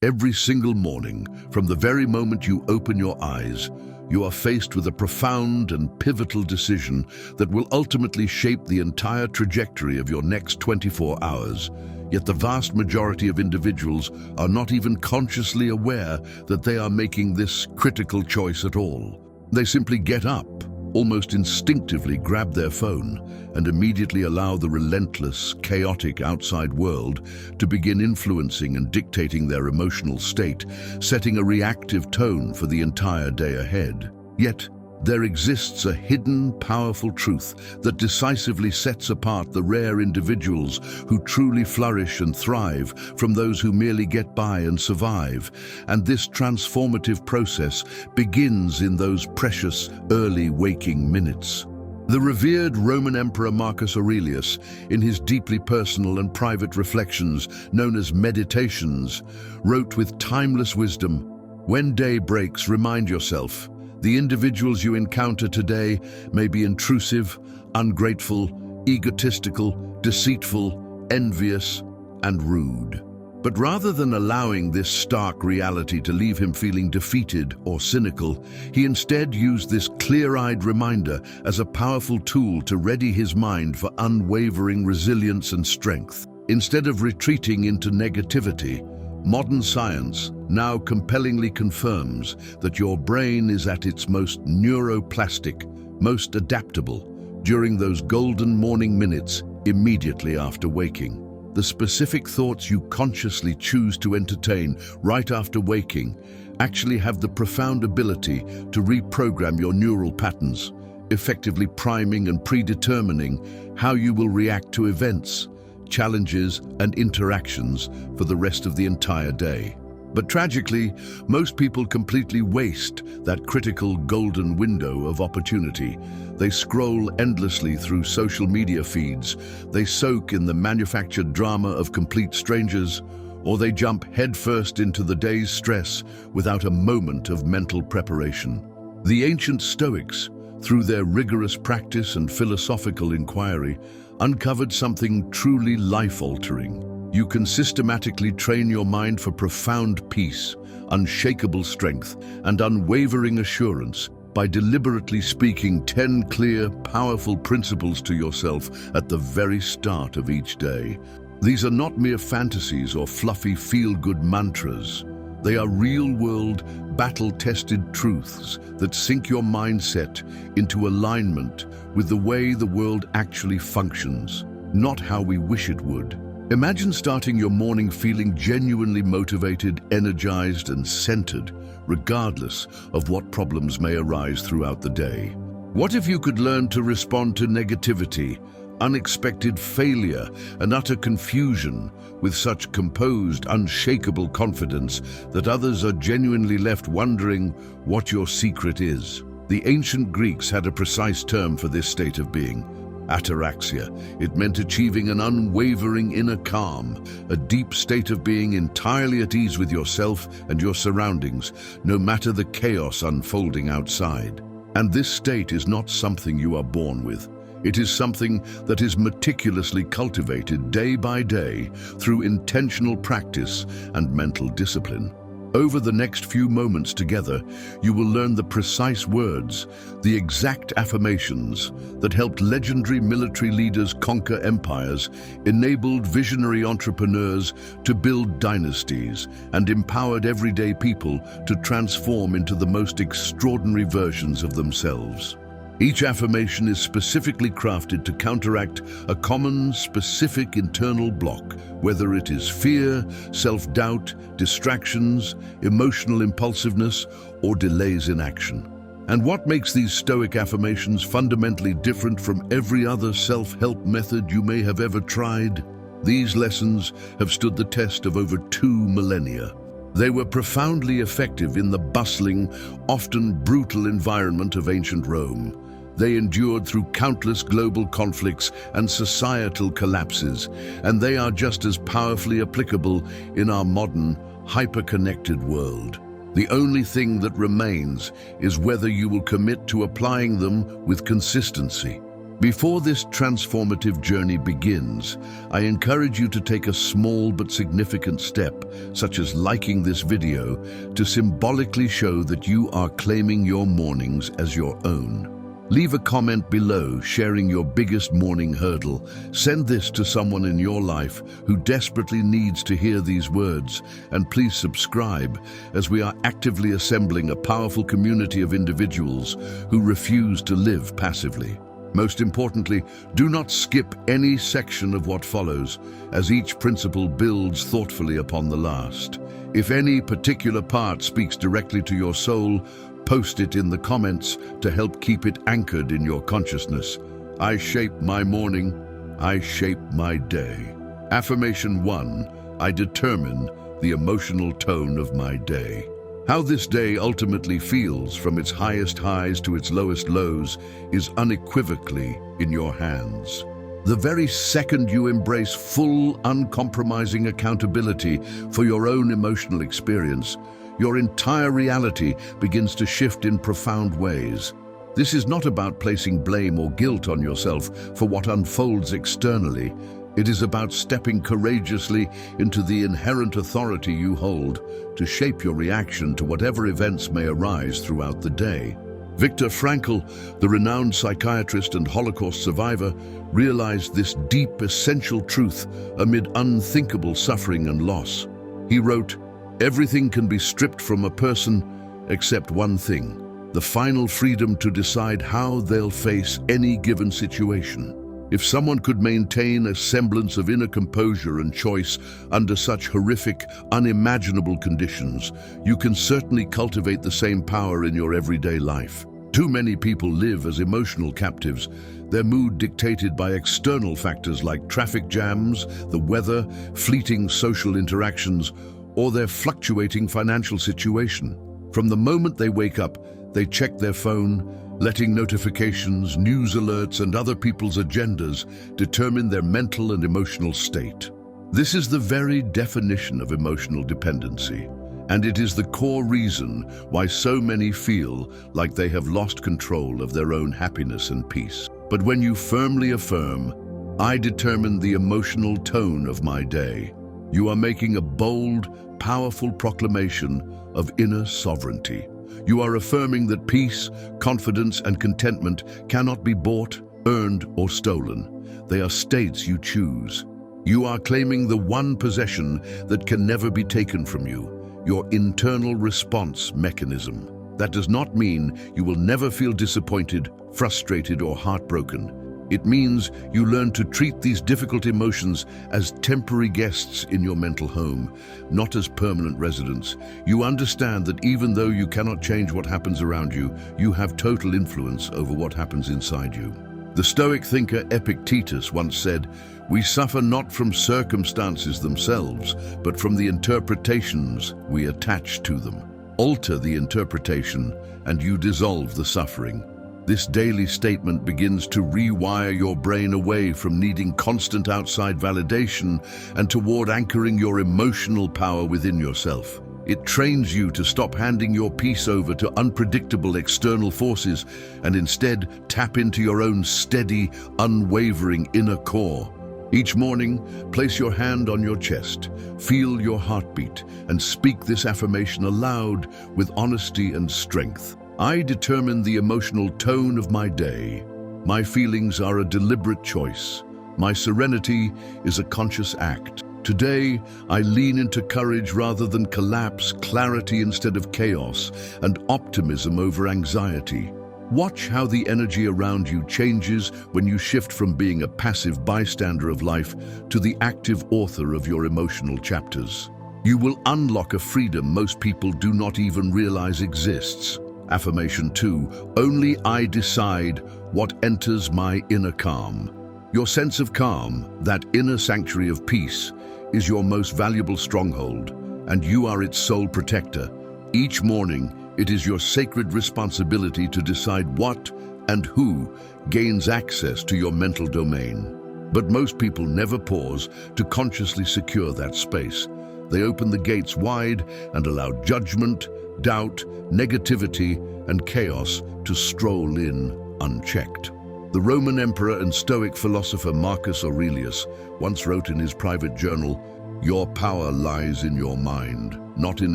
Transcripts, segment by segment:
Every single morning, from the very moment you open your eyes, you are faced with a profound and pivotal decision that will ultimately shape the entire trajectory of your next 24 hours. Yet the vast majority of individuals are not even consciously aware that they are making this critical choice at all. They simply get up, almost instinctively grab their phone, and immediately allow the relentless, chaotic outside world to begin influencing and dictating their emotional state, setting a reactive tone for the entire day ahead. Yet, there exists a hidden, powerful truth that decisively sets apart the rare individuals who truly flourish and thrive from those who merely get by and survive. And this transformative process begins in those precious, early waking minutes. The revered Roman Emperor Marcus Aurelius, in his deeply personal and private reflections known as meditations, wrote with timeless wisdom, "When day breaks, remind yourself, the individuals you encounter today may be intrusive, ungrateful, egotistical, deceitful, envious, and rude." But rather than allowing this stark reality to leave him feeling defeated or cynical, he instead used this clear-eyed reminder as a powerful tool to ready his mind for unwavering resilience and strength. Instead of retreating into negativity, modern science now compellingly confirms that your brain is at its most neuroplastic, most adaptable during those golden morning minutes immediately after waking. The specific thoughts you consciously choose to entertain right after waking actually have the profound ability to reprogram your neural patterns, effectively priming and predetermining how you will react to events, challenges, and interactions for the rest of the entire day. But tragically, most people completely waste that critical golden window of opportunity. They scroll endlessly through social media feeds, they soak in the manufactured drama of complete strangers, or they jump headfirst into the day's stress without a moment of mental preparation. The ancient Stoics, through their rigorous practice and philosophical inquiry, uncovered something truly life-altering. You can systematically train your mind for profound peace, unshakable strength, and unwavering assurance by deliberately speaking 10 clear, powerful principles to yourself at the very start of each day. These are not mere fantasies or fluffy feel-good mantras. They are real-world, battle-tested truths that sink your mindset into alignment with the way the world actually functions, not how we wish it would. Imagine starting your morning feeling genuinely motivated, energized, and centered, regardless of what problems may arise throughout the day. What if you could learn to respond to negativity, unexpected failure, and utter confusion with such composed, unshakable confidence that others are genuinely left wondering what your secret is? The ancient Greeks had a precise term for this state of being: ataraxia. It meant achieving an unwavering inner calm, a deep state of being entirely at ease with yourself and your surroundings, no matter the chaos unfolding outside. And this state is not something you are born with. It is something that is meticulously cultivated day by day through intentional practice and mental discipline. Over the next few moments together, you will learn the precise words, the exact affirmations that helped legendary military leaders conquer empires, enabled visionary entrepreneurs to build dynasties, and empowered everyday people to transform into the most extraordinary versions of themselves. Each affirmation is specifically crafted to counteract a common, specific internal block, whether it is fear, self-doubt, distractions, emotional impulsiveness, or delays in action. And what makes these Stoic affirmations fundamentally different from every other self-help method you may have ever tried? These lessons have stood the test of over 2 millennia. They were profoundly effective in the bustling, often brutal environment of ancient Rome. They endured through countless global conflicts and societal collapses, and they are just as powerfully applicable in our modern, hyper-connected world. The only thing that remains is whether you will commit to applying them with consistency. Before this transformative journey begins, I encourage you to take a small but significant step, such as liking this video, to symbolically show that you are claiming your mornings as your own. Leave a comment below sharing your biggest morning hurdle. Send this to someone in your life who desperately needs to hear these words. And please subscribe, as we are actively assembling a powerful community of individuals who refuse to live passively. Most importantly, do not skip any section of what follows, as each principle builds thoughtfully upon the last. If any particular part speaks directly to your soul, post it in the comments to help keep it anchored in your consciousness. I shape my morning, I shape my day. Affirmation 1, I determine the emotional tone of my day. How this day ultimately feels, from its highest highs to its lowest lows, is unequivocally in your hands. The very second you embrace full, uncompromising accountability for your own emotional experience, your entire reality begins to shift in profound ways. This is not about placing blame or guilt on yourself for what unfolds externally. It is about stepping courageously into the inherent authority you hold to shape your reaction to whatever events may arise throughout the day. Viktor Frankl, the renowned psychiatrist and Holocaust survivor, realized this deep, essential truth amid unthinkable suffering and loss. He wrote, "Everything can be stripped from a person except one thing, the final freedom to decide how they'll face any given situation." If someone could maintain a semblance of inner composure and choice under such horrific, unimaginable conditions, you can certainly cultivate the same power in your everyday life. Too many people live as emotional captives, their mood dictated by external factors like traffic jams, the weather, fleeting social interactions, or their fluctuating financial situation. From the moment they wake up, they check their phone, letting notifications, news alerts, and other people's agendas determine their mental and emotional state. This is the very definition of emotional dependency, and it is the core reason why so many feel like they have lost control of their own happiness and peace. But when you firmly affirm, "I determine the emotional tone of my day," you are making a bold, powerful proclamation of inner sovereignty. You are affirming that peace, confidence, and contentment cannot be bought, earned, or stolen. They are states you choose. You are claiming the one possession that can never be taken from you, your internal response mechanism. That does not mean you will never feel disappointed, frustrated, or heartbroken. It means you learn to treat these difficult emotions as temporary guests in your mental home, not as permanent residents. You understand that even though you cannot change what happens around you, you have total influence over what happens inside you. The Stoic thinker Epictetus once said, "We suffer not from circumstances themselves, but from the interpretations we attach to them." Alter the interpretation, and you dissolve the suffering. This daily statement begins to rewire your brain away from needing constant outside validation and toward anchoring your emotional power within yourself. It trains you to stop handing your peace over to unpredictable external forces and instead tap into your own steady, unwavering inner core. Each morning, place your hand on your chest, feel your heartbeat, and speak this affirmation aloud with honesty and strength. I determine the emotional tone of my day. My feelings are a deliberate choice. My serenity is a conscious act. Today, I lean into courage rather than collapse, clarity instead of chaos, and optimism over anxiety. Watch how the energy around you changes when you shift from being a passive bystander of life to the active author of your emotional chapters. You will unlock a freedom most people do not even realize exists. Affirmation 2, only I decide what enters my inner calm. Your sense of calm, that inner sanctuary of peace, is your most valuable stronghold, and you are its sole protector. Each morning, it is your sacred responsibility to decide what and who gains access to your mental domain. But most people never pause to consciously secure that space. They open the gates wide and allow judgment, doubt, negativity, and chaos to stroll in unchecked. The Roman Emperor and Stoic philosopher Marcus Aurelius once wrote in his private journal, "Your power lies in your mind, not in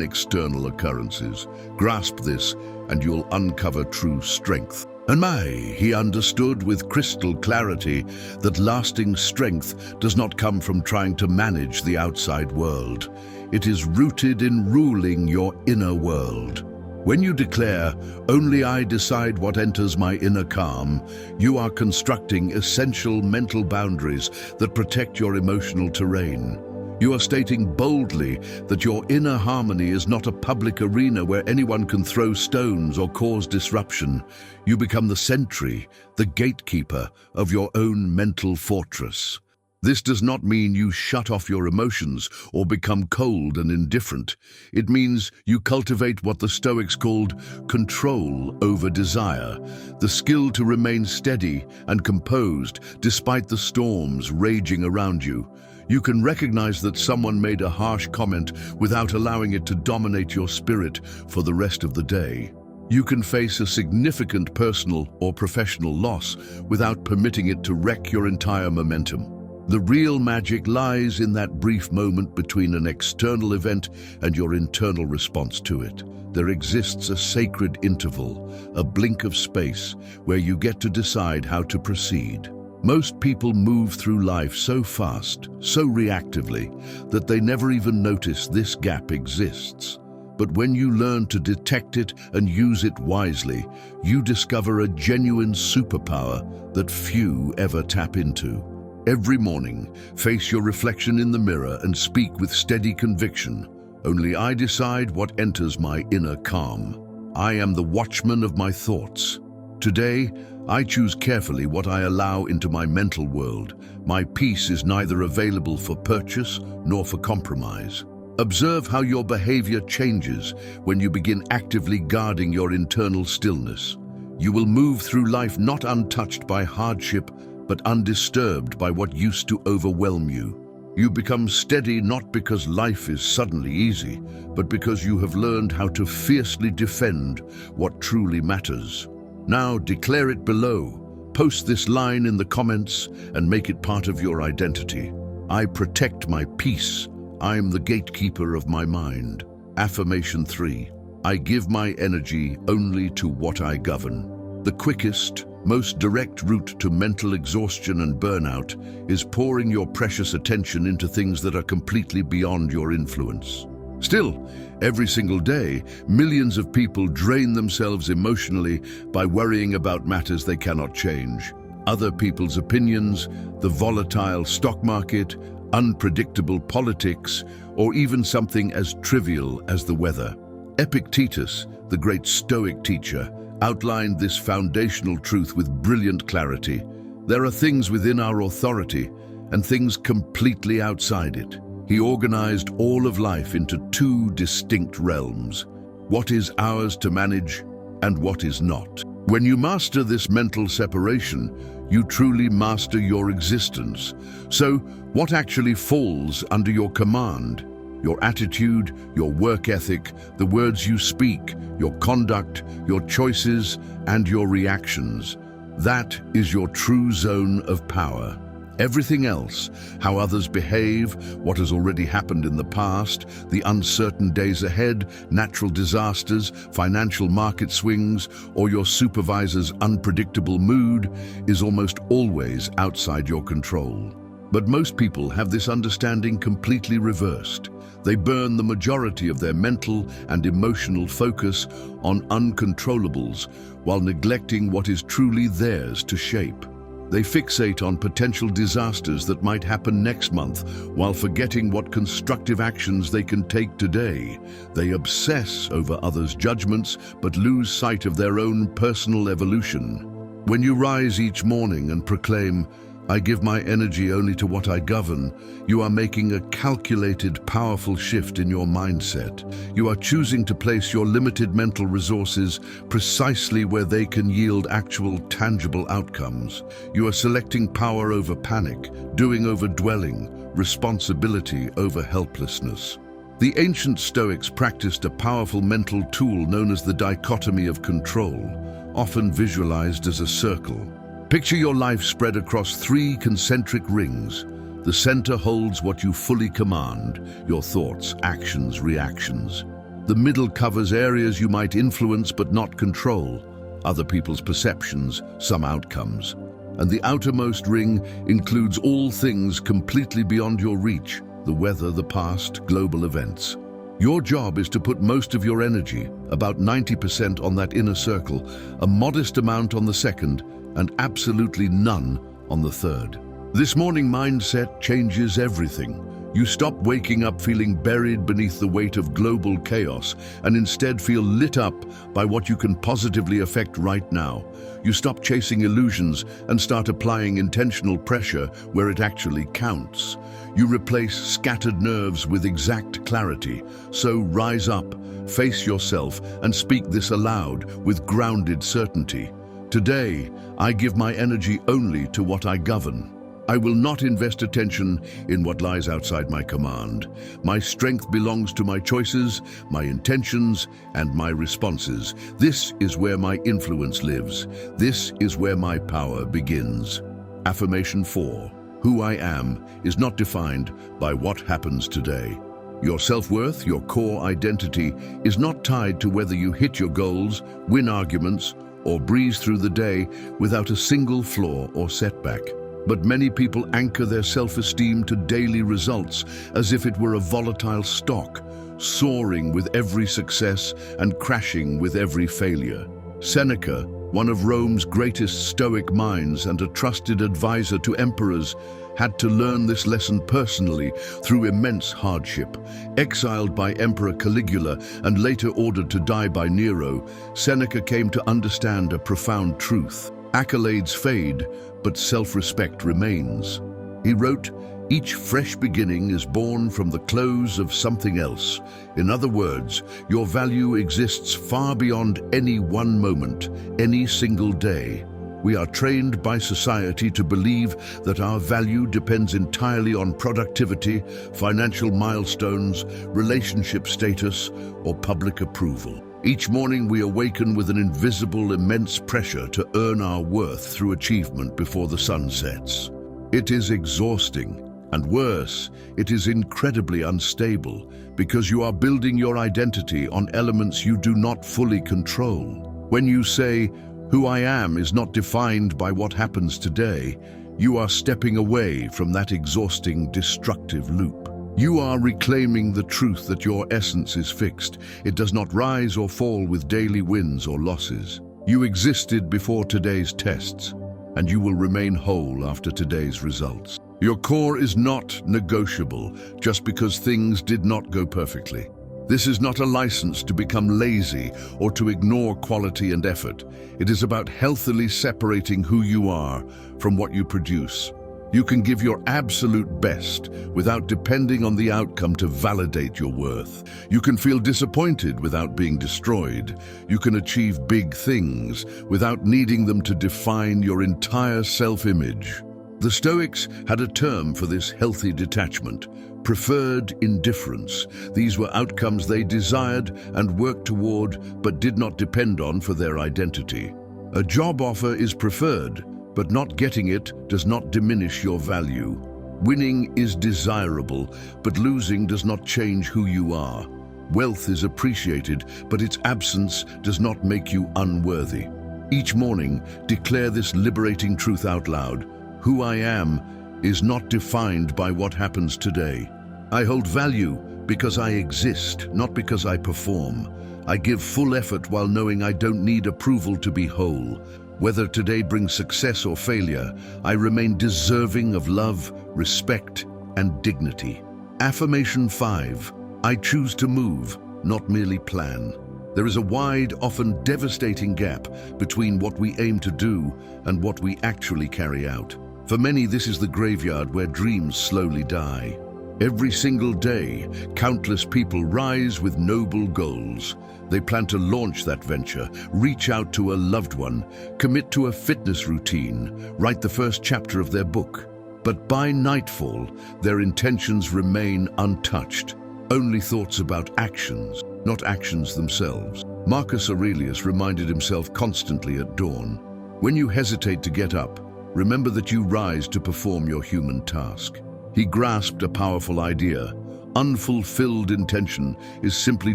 external occurrences. Grasp this, and you'll uncover true strength." And he understood with crystal clarity that lasting strength does not come from trying to manage the outside world. It is rooted in ruling your inner world. When you declare, "Only I decide what enters my inner calm," you are constructing essential mental boundaries that protect your emotional terrain. You are stating boldly that your inner harmony is not a public arena where anyone can throw stones or cause disruption. You become the sentry, the gatekeeper of your own mental fortress. This does not mean you shut off your emotions or become cold and indifferent. It means you cultivate what the Stoics called control over desire, the skill to remain steady and composed despite the storms raging around you. You can recognize that someone made a harsh comment without allowing it to dominate your spirit for the rest of the day. You can face a significant personal or professional loss without permitting it to wreck your entire momentum. The real magic lies in that brief moment between an external event and your internal response to it. There exists a sacred interval, a blink of space, where you get to decide how to proceed. Most people move through life so fast, so reactively, that they never even notice this gap exists. But when you learn to detect it and use it wisely, you discover a genuine superpower that few ever tap into. Every morning, face your reflection in the mirror and speak with steady conviction. "Only I decide what enters my inner calm. I am the watchman of my thoughts. Today, I choose carefully what I allow into my mental world. My peace is neither available for purchase nor for compromise." Observe how your behavior changes when you begin actively guarding your internal stillness. You will move through life not untouched by hardship, but undisturbed by what used to overwhelm you. You become steady not because life is suddenly easy, but because you have learned how to fiercely defend what truly matters. Now declare it below. Post this line in the comments and make it part of your identity. "I protect my peace. I am the gatekeeper of my mind." Affirmation 3. I give my energy only to what I govern. The quickest, most direct route to mental exhaustion and burnout is pouring your precious attention into things that are completely beyond your influence. Still, every single day, millions of people drain themselves emotionally by worrying about matters they cannot change. Other people's opinions, the volatile stock market, unpredictable politics, or even something as trivial as the weather. Epictetus, the great Stoic teacher, outlined this foundational truth with brilliant clarity. There are things within our authority and things completely outside it. He organized all of life into two distinct realms: what is ours to manage and what is not. When you master this mental separation, you truly master your existence. So, what actually falls under your command? Your attitude, your work ethic, the words you speak, your conduct, your choices, and your reactions. That is your true zone of power. Everything else, how others behave, what has already happened in the past, the uncertain days ahead, natural disasters, financial market swings, or your supervisor's unpredictable mood, is almost always outside your control. But most people have this understanding completely reversed. They burn the majority of their mental and emotional focus on uncontrollables while neglecting what is truly theirs to shape. They fixate on potential disasters that might happen next month while forgetting what constructive actions they can take today. They obsess over others' judgments but lose sight of their own personal evolution. When you rise each morning and proclaim, "I give my energy only to what I govern," you are making a calculated, powerful shift in your mindset. You are choosing to place your limited mental resources precisely where they can yield actual, tangible outcomes. You are selecting power over panic, doing over dwelling, responsibility over helplessness. The ancient Stoics practiced a powerful mental tool known as the dichotomy of control, often visualized as a circle. Picture your life spread across 3 concentric rings. The center holds what you fully command, your thoughts, actions, reactions. The middle covers areas you might influence but not control, other people's perceptions, some outcomes. And the outermost ring includes all things completely beyond your reach, the weather, the past, global events. Your job is to put most of your energy, about 90% on that inner circle, a modest amount on the second, and absolutely none on the third. This morning mindset changes everything. You stop waking up feeling buried beneath the weight of global chaos and instead feel lit up by what you can positively affect right now. You stop chasing illusions and start applying intentional pressure where it actually counts. You replace scattered nerves with exact clarity. So rise up, face yourself, and speak this aloud with grounded certainty. Today, I give my energy only to what I govern. I will not invest attention in what lies outside my command. My strength belongs to my choices, my intentions, and my responses. This is where my influence lives. This is where my power begins. Affirmation 4. Who I am is not defined by what happens today. Your self-worth, your core identity, is not tied to whether you hit your goals, win arguments, or breeze through the day without a single flaw or setback. But many people anchor their self-esteem to daily results as if it were a volatile stock, soaring with every success and crashing with every failure. Seneca, one of Rome's greatest Stoic minds and a trusted advisor to emperors, had to learn this lesson personally through immense hardship. Exiled by Emperor Caligula and later ordered to die by Nero, Seneca came to understand a profound truth. Accolades fade, but self-respect remains. He wrote, "Each fresh beginning is born from the close of something else." In other words, your value exists far beyond any one moment, any single day. We are trained by society to believe that our value depends entirely on productivity, financial milestones, relationship status, or public approval. Each morning we awaken with an invisible, immense pressure to earn our worth through achievement before the sun sets. It is exhausting, and worse, it is incredibly unstable, because you are building your identity on elements you do not fully control. When you say, "Who I am is not defined by what happens today," you are stepping away from that exhausting, destructive loop. You are reclaiming the truth that your essence is fixed. It does not rise or fall with daily wins or losses. You existed before today's tests, and you will remain whole after today's results. Your core is not negotiable just because things did not go perfectly. This is not a license to become lazy or to ignore quality and effort. It is about healthily separating who you are from what you produce. You can give your absolute best without depending on the outcome to validate your worth. You can feel disappointed without being destroyed. You can achieve big things without needing them to define your entire self-image. The Stoics had a term for this healthy detachment: preferred indifference. These were outcomes they desired and worked toward, but did not depend on for their identity. A job offer is preferred, but not getting it does not diminish your value. Winning is desirable, but losing does not change who you are. Wealth is appreciated, but its absence does not make you unworthy. Each morning, declare this liberating truth out loud: who I am is not defined by what happens today. I hold value because I exist, not because I perform. I give full effort while knowing I don't need approval to be whole. Whether today brings success or failure, I remain deserving of love, respect, and dignity. Affirmation 5. I choose to move, not merely plan. There is a wide, often devastating gap between what we aim to do and what we actually carry out. For many, this is the graveyard where dreams slowly die. Every single day, countless people rise with noble goals. They plan to launch that venture, reach out to a loved one, commit to a fitness routine, write the first chapter of their book. But by nightfall, their intentions remain untouched. Only thoughts about actions, not actions themselves. Marcus Aurelius reminded himself constantly at dawn: when you hesitate to get up, remember that you rise to perform your human task. He grasped a powerful idea. Unfulfilled intention is simply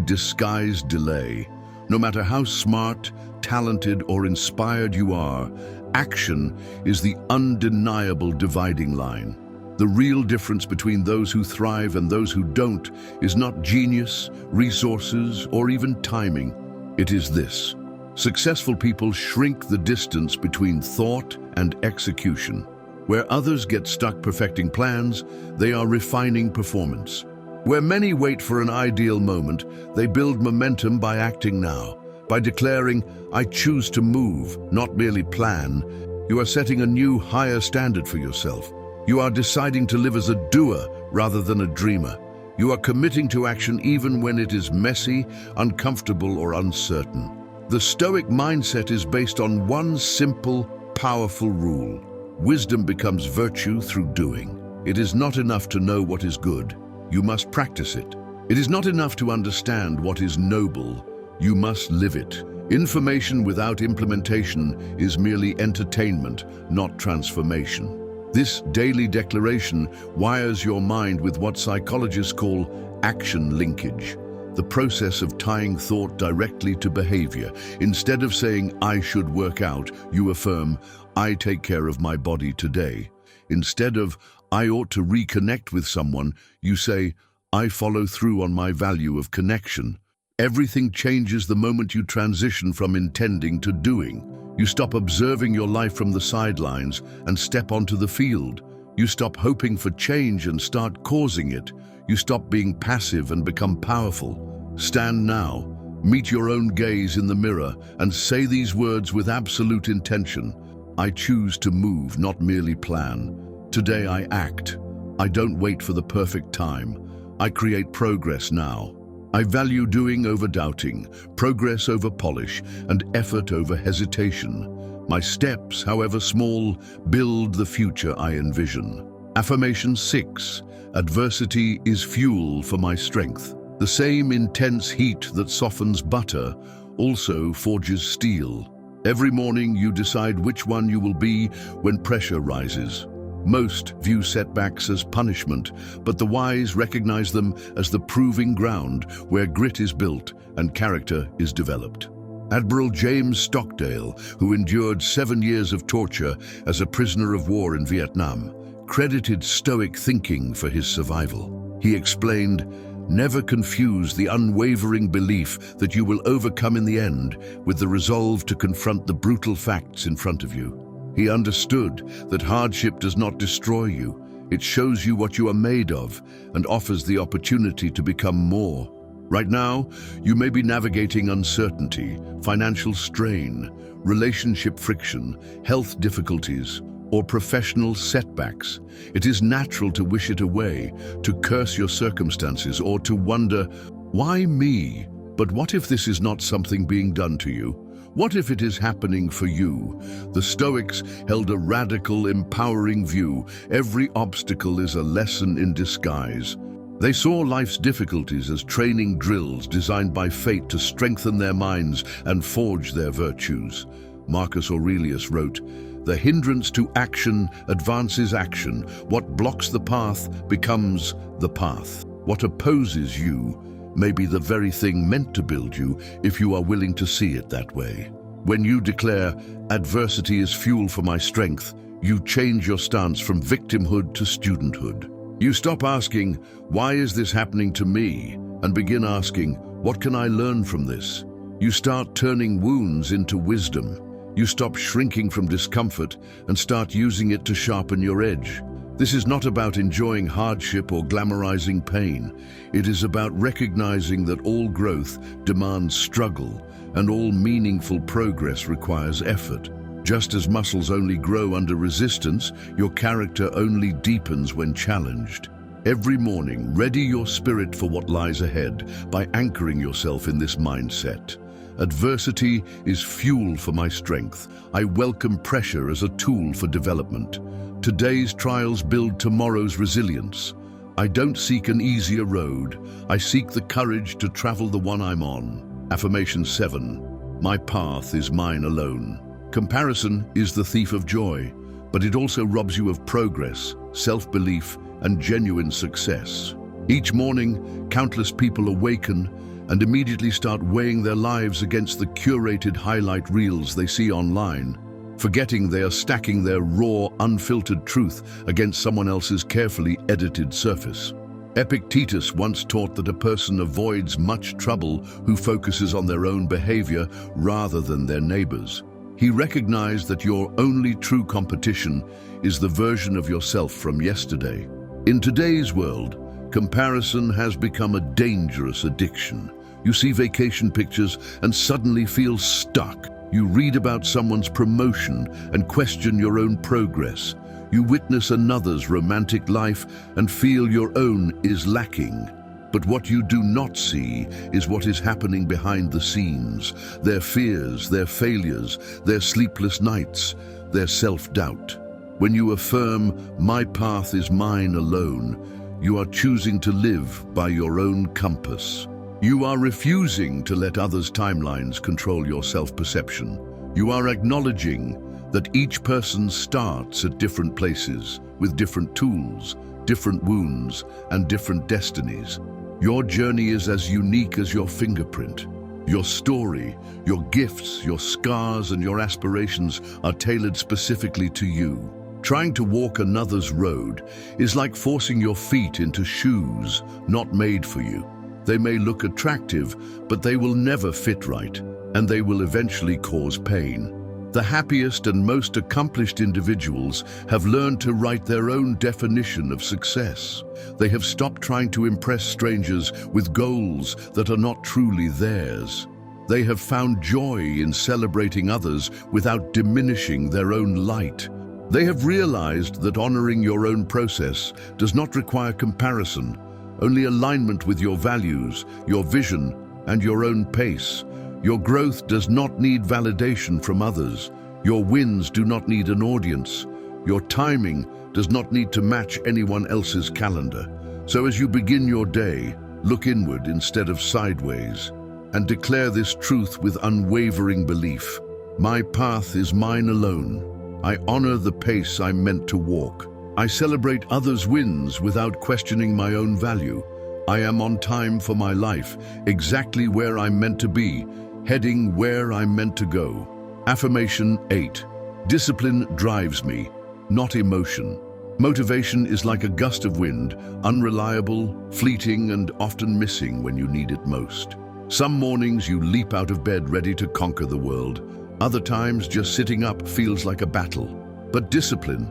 disguised delay. No matter how smart, talented, or inspired you are, action is the undeniable dividing line. The real difference between those who thrive and those who don't is not genius, resources, or even timing. It is this: successful people shrink the distance between thought and execution. Where others get stuck perfecting plans, they are refining performance. Where many wait for an ideal moment, they build momentum by acting now. By declaring, "I choose to move, not merely plan," you are setting a new, higher standard for yourself. You are deciding to live as a doer rather than a dreamer. You are committing to action even when it is messy, uncomfortable, or uncertain. The Stoic mindset is based on one simple, powerful rule. Wisdom becomes virtue through doing. It is not enough to know what is good. You must practice it. It is not enough to understand what is noble. You must live it. Information without implementation is merely entertainment, not transformation. This daily declaration wires your mind with what psychologists call action linkage, the process of tying thought directly to behavior. Instead of saying, "I should work out," you affirm, "I take care of my body today." Instead of, "I ought to reconnect with someone," you say, "I follow through on my value of connection." Everything changes the moment you transition from intending to doing. You stop observing your life from the sidelines and step onto the field. You stop hoping for change and start causing it. You stop being passive and become powerful. Stand now, meet your own gaze in the mirror, and say these words with absolute intention. "I choose to move, not merely plan. Today I act. I don't wait for the perfect time. I create progress now. I value doing over doubting, progress over polish, and effort over hesitation. My steps, however small, build the future I envision." Affirmation 6. Adversity is fuel for my strength. The same intense heat that softens butter also forges steel. Every morning you decide which one you will be when pressure rises. Most view setbacks as punishment, but the wise recognize them as the proving ground where grit is built and character is developed. Admiral James Stockdale, who endured 7 years of torture as a prisoner of war in Vietnam, credited Stoic thinking for his survival. He explained, "Never confuse the unwavering belief that you will overcome in the end with the resolve to confront the brutal facts in front of you." He understood that hardship does not destroy you. It shows you what you are made of and offers the opportunity to become more. Right now, you may be navigating uncertainty, financial strain, relationship friction, health difficulties, or professional setbacks. It is natural to wish it away, to curse your circumstances, or to wonder, "Why me?" But what if this is not something being done to you? What if it is happening for you? The Stoics held a radical, empowering view. Every obstacle is a lesson in disguise. They saw life's difficulties as training drills designed by fate to strengthen their minds and forge their virtues. Marcus Aurelius wrote, "The hindrance to action advances action. What blocks the path becomes the path. What opposes you may be the very thing meant to build you if you are willing to see it that way." When you declare, "Adversity is fuel for my strength," you change your stance from victimhood to studenthood. You stop asking, "Why is this happening to me?" and begin asking, "What can I learn from this?" You start turning wounds into wisdom. You stop shrinking from discomfort and start using it to sharpen your edge. This is not about enjoying hardship or glamorizing pain. It is about recognizing that all growth demands struggle and all meaningful progress requires effort. Just as muscles only grow under resistance, your character only deepens when challenged. Every morning, ready your spirit for what lies ahead by anchoring yourself in this mindset. Adversity is fuel for my strength. I welcome pressure as a tool for development. Today's trials build tomorrow's resilience. I don't seek an easier road. I seek the courage to travel the one I'm on. Affirmation 7. My path is mine alone. Comparison is the thief of joy. but it also robs you of progress, self-belief, and genuine success. Each morning, countless people awaken and immediately start weighing their lives against the curated highlight reels they see online, forgetting they are stacking their raw, unfiltered truth against someone else's carefully edited surface. Epictetus once taught that a person avoids much trouble who focuses on their own behavior rather than their neighbors. He recognized that your only true competition is the version of yourself from yesterday. In today's world, comparison has become a dangerous addiction. You see vacation pictures and suddenly feel stuck. You read about someone's promotion and question your own progress. You witness another's romantic life and feel your own is lacking. But what you do not see is what is happening behind the scenes, their fears, their failures, their sleepless nights, their self-doubt. When you affirm, "My path is mine alone," you are choosing to live by your own compass. You are refusing to let others' timelines control your self-perception. You are acknowledging that each person starts at different places, with different tools, different wounds, and different destinies. Your journey is as unique as your fingerprint. Your story, your gifts, your scars, and your aspirations are tailored specifically to you. Trying to walk another's road is like forcing your feet into shoes not made for you. They may look attractive, but they will never fit right, and they will eventually cause pain. The happiest and most accomplished individuals have learned to write their own definition of success. They have stopped trying to impress strangers with goals that are not truly theirs. They have found joy in celebrating others without diminishing their own light. They have realized that honoring your own process does not require comparison, only alignment with your values, your vision, and your own pace. Your growth does not need validation from others. Your wins do not need an audience. Your timing does not need to match anyone else's calendar. So as you begin your day, look inward instead of sideways, and declare this truth with unwavering belief. My path is mine alone. I honor the pace I'm meant to walk. I celebrate others' wins without questioning my own value. I am on time for my life, exactly where I'm meant to be, heading where I'm meant to go. Affirmation 8. Discipline drives me, not emotion. Motivation is like a gust of wind, unreliable, fleeting, and often missing when you need it most. Some mornings you leap out of bed ready to conquer the world. Other times just sitting up feels like a battle. But discipline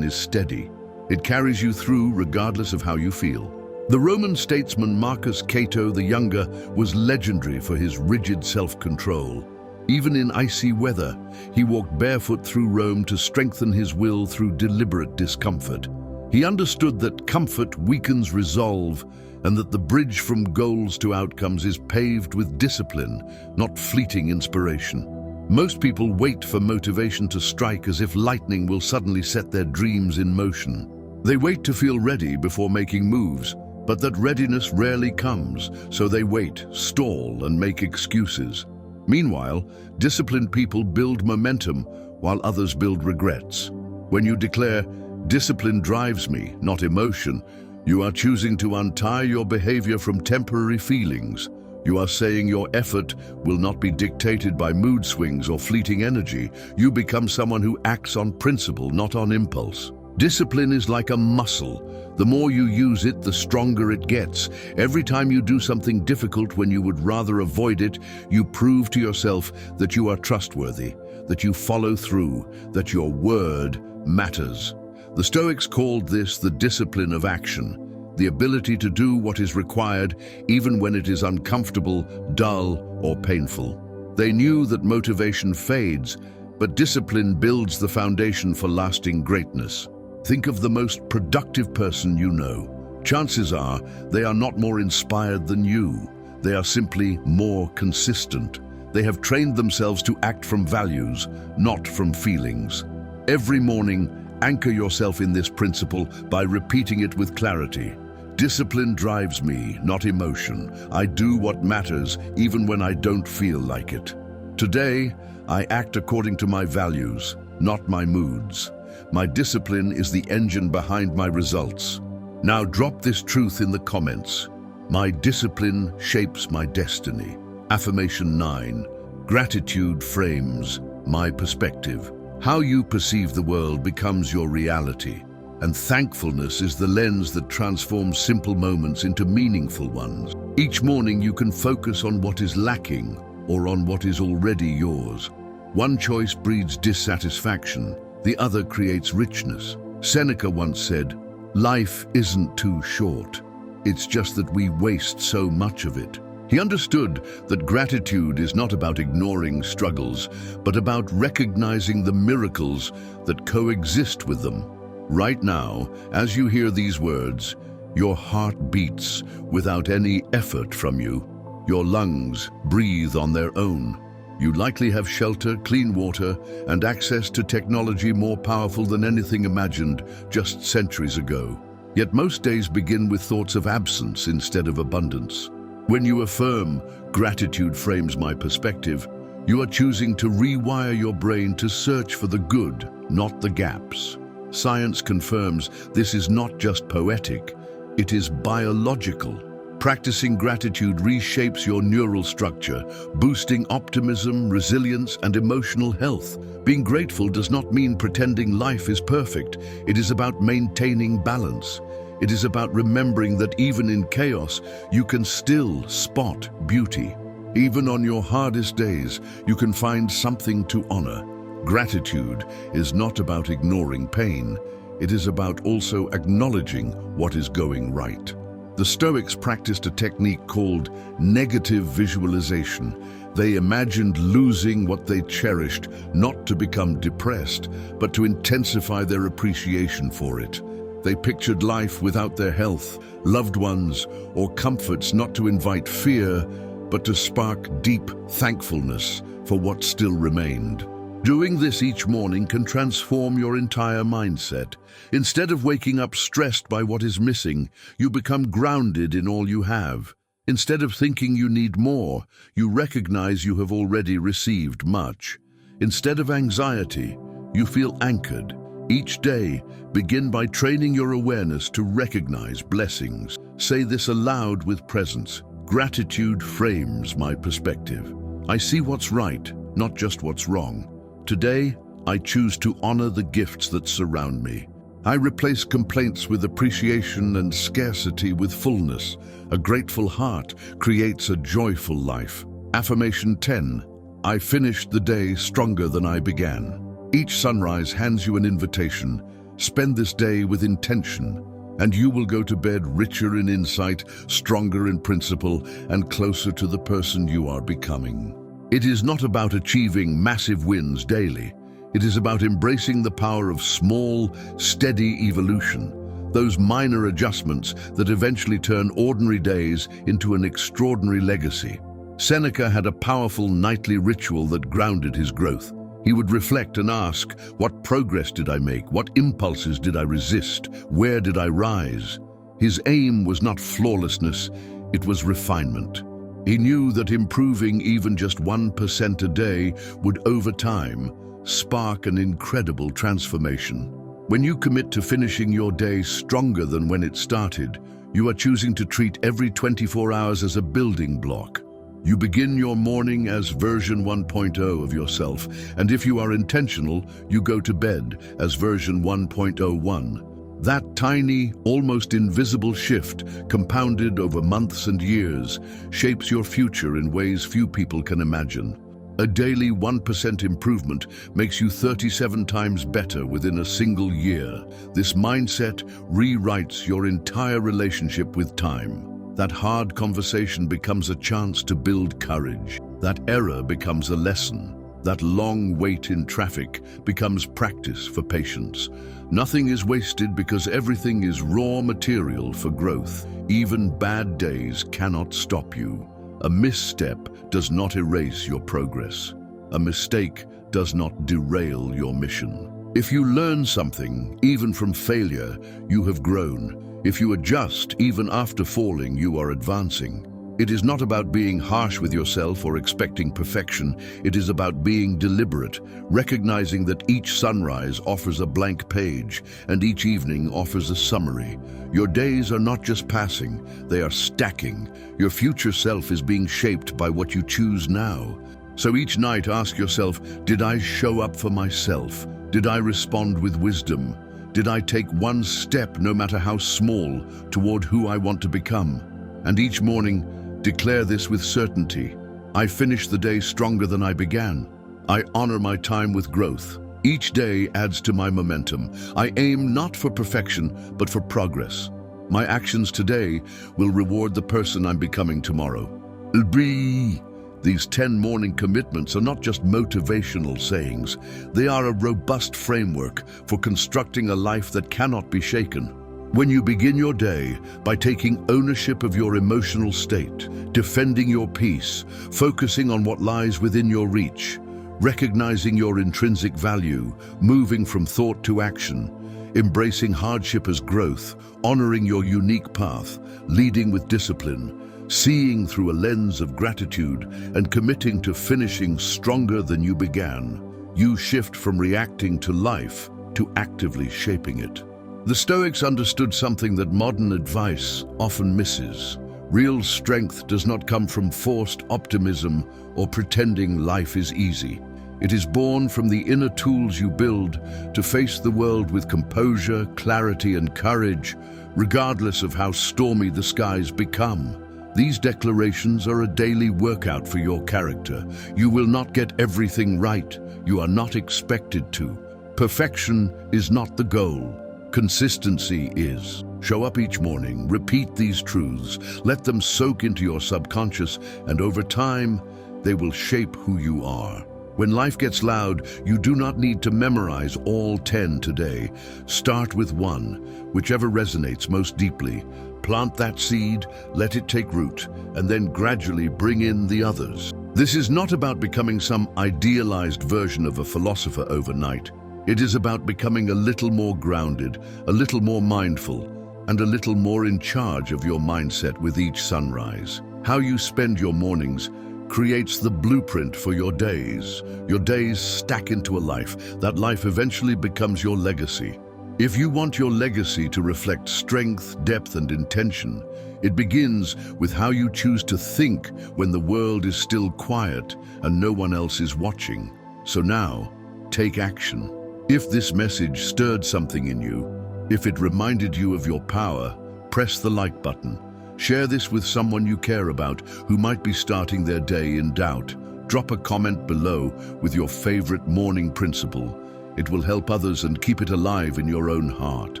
is steady. It carries you through regardless of how you feel. The Roman statesman Marcus Cato the Younger was legendary for his rigid self-control. Even in icy weather, he walked barefoot through Rome to strengthen his will through deliberate discomfort. He understood that comfort weakens resolve, and that the bridge from goals to outcomes is paved with discipline, not fleeting inspiration. Most people wait for motivation to strike as if lightning will suddenly set their dreams in motion. They wait to feel ready before making moves, but that readiness rarely comes, so they wait, stall, and make excuses. Meanwhile, disciplined people build momentum while others build regrets. When you declare, "Discipline drives me, not emotion," you are choosing to untie your behavior from temporary feelings. You are saying your effort will not be dictated by mood swings or fleeting energy. You become someone who acts on principle, not on impulse. Discipline is like a muscle. The more you use it, the stronger it gets. Every time you do something difficult when you would rather avoid it, you prove to yourself that you are trustworthy, that you follow through, that your word matters. The Stoics called this the discipline of action, the ability to do what is required even when it is uncomfortable, dull, or painful. They knew that motivation fades, but discipline builds the foundation for lasting greatness. Think of the most productive person you know. Chances are they are not more inspired than you. They are simply more consistent. They have trained themselves to act from values, not from feelings. Every morning, anchor yourself in this principle by repeating it with clarity. Discipline drives me, not emotion. I do what matters even when I don't feel like it. Today, I act according to my values, not my moods. My discipline is the engine behind my results. Now drop this truth in the comments. My discipline shapes my destiny. Affirmation 9. Gratitude frames my perspective. How you perceive the world becomes your reality, and thankfulness is the lens that transforms simple moments into meaningful ones. Each morning you can focus on what is lacking or on what is already yours. One choice breeds dissatisfaction, the other creates richness. Seneca once said, "Life isn't too short. It's just that we waste so much of it." He understood that gratitude is not about ignoring struggles, but about recognizing the miracles that coexist with them. Right now, as you hear these words, your heart beats without any effort from you. Your lungs breathe on their own. You likely have shelter, clean water, and access to technology more powerful than anything imagined just centuries ago. Yet most days begin with thoughts of absence instead of abundance. When you affirm, "Gratitude frames my perspective," you are choosing to rewire your brain to search for the good, not the gaps. Science confirms this is not just poetic, it is biological. Practicing gratitude reshapes your neural structure, boosting optimism, resilience, and emotional health. Being grateful does not mean pretending life is perfect. It is about maintaining balance. It is about remembering that even in chaos, you can still spot beauty. Even on your hardest days, you can find something to honor. Gratitude is not about ignoring pain. It is about also acknowledging what is going right. The Stoics practiced a technique called negative visualization. They imagined losing what they cherished, not to become depressed, but to intensify their appreciation for it. They pictured life without their health, loved ones, or comforts, not to invite fear, but to spark deep thankfulness for what still remained. Doing this each morning can transform your entire mindset. Instead of waking up stressed by what is missing, you become grounded in all you have. Instead of thinking you need more, you recognize you have already received much. Instead of anxiety, you feel anchored. Each day, begin by training your awareness to recognize blessings. Say this aloud with presence. Gratitude frames my perspective. I see what's right, not just what's wrong. Today, I choose to honor the gifts that surround me. I replace complaints with appreciation and scarcity with fullness. A grateful heart creates a joyful life. Affirmation 10. I finished the day stronger than I began. Each sunrise hands you an invitation. Spend this day with intention, and you will go to bed richer in insight, stronger in principle, and closer to the person you are becoming. It is not about achieving massive wins daily. It is about embracing the power of small, steady evolution, those minor adjustments that eventually turn ordinary days into an extraordinary legacy. Seneca had a powerful nightly ritual that grounded his growth. He would reflect and ask, what progress did I make? What impulses did I resist? Where did I rise? His aim was not flawlessness, it was refinement. He knew that improving even just 1% a day would, over time, spark an incredible transformation. When you commit to finishing your day stronger than when it started, you are choosing to treat every 24 hours as a building block. You begin your morning as version 1.0 of yourself, and if you are intentional, you go to bed as version 1.01. That tiny, almost invisible shift, compounded over months and years, shapes your future in ways few people can imagine. A daily 1% improvement makes you 37 times better within a single year. This mindset rewrites your entire relationship with time. That hard conversation becomes a chance to build courage. That error becomes a lesson. That long wait in traffic becomes practice for patience. Nothing is wasted because everything is raw material for growth. Even bad days cannot stop you. A misstep does not erase your progress. A mistake does not derail your mission. If you learn something, even from failure, you have grown. If you adjust, even after falling, you are advancing. It is not about being harsh with yourself or expecting perfection. It is about being deliberate, recognizing that each sunrise offers a blank page and each evening offers a summary. Your days are not just passing, they are stacking. Your future self is being shaped by what you choose now. So each night ask yourself, did I show up for myself? Did I respond with wisdom? Did I take one step, no matter how small, toward who I want to become? And each morning, declare this with certainty. I finish the day stronger than I began. I honor my time with growth. Each day adds to my momentum. I aim not for perfection, but for progress. My actions today will reward the person I'm becoming tomorrow. These 10 morning commitments are not just motivational sayings. They are a robust framework for constructing a life that cannot be shaken. When you begin your day by taking ownership of your emotional state, defending your peace, focusing on what lies within your reach, recognizing your intrinsic value, moving from thought to action, embracing hardship as growth, honoring your unique path, leading with discipline, seeing through a lens of gratitude, and committing to finishing stronger than you began, you shift from reacting to life to actively shaping it. The Stoics understood something that modern advice often misses. Real strength does not come from forced optimism or pretending life is easy. It is born from the inner tools you build to face the world with composure, clarity, and courage, regardless of how stormy the skies become. These declarations are a daily workout for your character. You will not get everything right. You are not expected to. Perfection is not the goal. Consistency is. Show up each morning, repeat these truths, let them soak into your subconscious, and over time, they will shape who you are. When life gets loud, you do not need to memorize all 10 today. Start with one, whichever resonates most deeply. Plant that seed, let it take root, and then gradually bring in the others. This is not about becoming some idealized version of a philosopher overnight. It is about becoming a little more grounded, a little more mindful, and a little more in charge of your mindset with each sunrise. How you spend your mornings creates the blueprint for your days. Your days stack into a life. That life eventually becomes your legacy. If you want your legacy to reflect strength, depth, and intention, it begins with how you choose to think when the world is still quiet and no one else is watching. So now, take action. If this message stirred something in you, if it reminded you of your power, press the like button. Share this with someone you care about who might be starting their day in doubt. Drop a comment below with your favorite morning principle. It will help others and keep it alive in your own heart.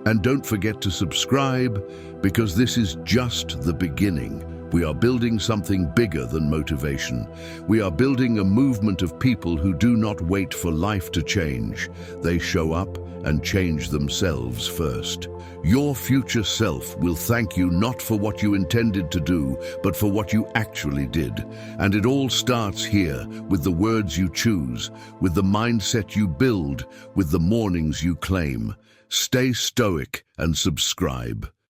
And don't forget to subscribe, because this is just the beginning. We are building something bigger than motivation. We are building a movement of people who do not wait for life to change. They show up and change themselves first. Your future self will thank you not for what you intended to do, but for what you actually did. And it all starts here, with the words you choose, with the mindset you build, with the mornings you claim. Stay stoic and subscribe.